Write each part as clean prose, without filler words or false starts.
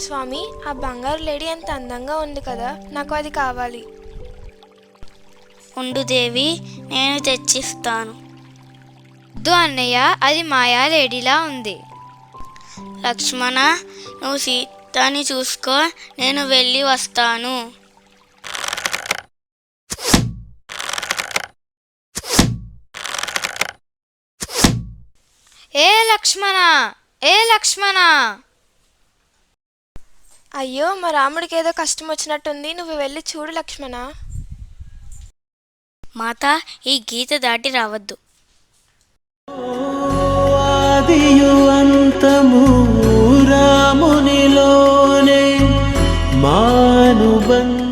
స్వామి, ఆ బంగారు లేడీ ఎంత అందంగా ఉంది కదా, నాకు అది కావాలి. ఉండు దేవి, నేను తెచ్చిస్తాను. వద్దు అన్నయ్య, అది మాయా లేడీలా ఉంది. లక్ష్మణ, నువ్వు సీతని చూసుకో, నేను వెళ్ళి వస్తాను. ఏ లక్ష్మణ, ఏ లక్ష్మణ! అయ్యో, మా రాముడికి ఏదో కష్టం వచ్చినట్టుంది, నువ్వు వెళ్ళి చూడు లక్ష్మణ. మాత, ఈ గీత దాటి రావద్దు. ఆదియు అంతము రామునిలోనే మానుబంధ.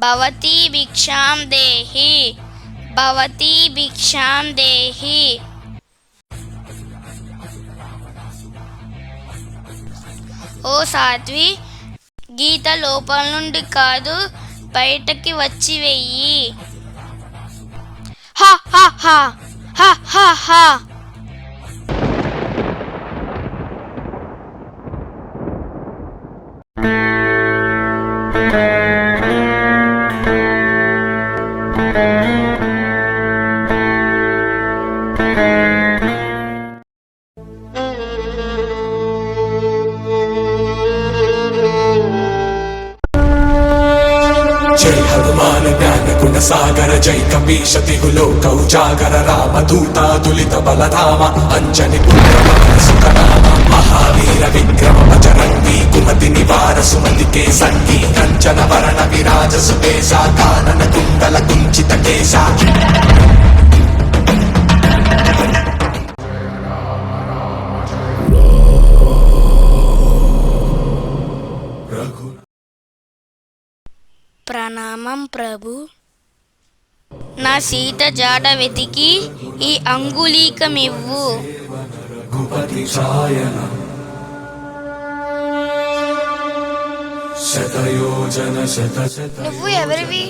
భవతి భిక్షాం దేహి, భవతి భిక్షాం దేహి. ఓ సాధ్వి, గీత లోపల నుండి కాదు, బయటకి వచ్చి వెయ్యి. హా హా హా హా హా హా. జై హనుమాన్ జ్ఞాన గుణ సాగర, జై కపీశ తిగులో కౌజాగర, రామదూతాదులిత బలధామ, అంజని పుత్ర సుఖనామ, మహావీర విక్రమ బజరంగి, కుమతి నివార సుమతికే సంగి, కంచన వరణ విరాజ సుకేశ, కానన కుండల కుంచిత కేశ. ప్రణామం ప్రభు. నా సీత జాడ వెతికి ఈ అంగుళీకమివ్వు. నువ్వు ఎవరివి?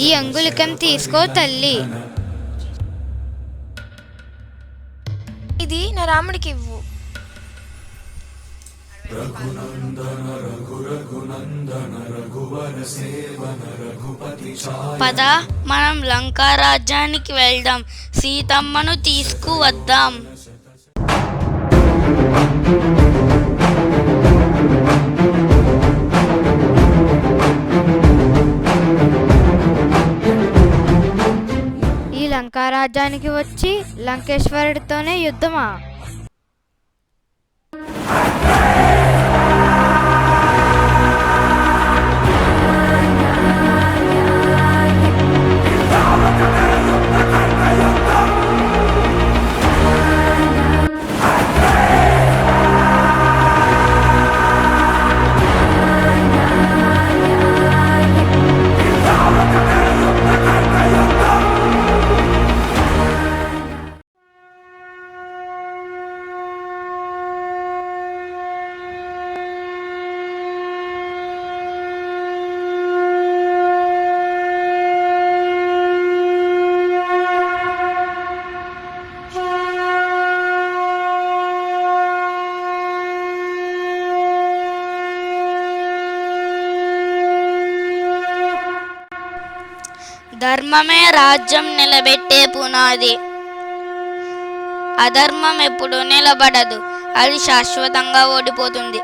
ఈ అంగుళికం తీసుకో తల్లి. ఇది నా రాముడికి ఇవ్వు. పద, మనం లంకా రాజ్యానికి వెళ్దాం, సీతమ్మను తీసుకువద్దాం. ఈ లంకా రాజ్యానికి వచ్చి లంకేశ్వరుడితోనే యుద్ధమా? ధర్మమే రాజ్యం నిలబెట్టే పునాది. అధర్మం ఎప్పుడు నిలబడదు, అది శాశ్వతంగా ఓడిపోతుంది.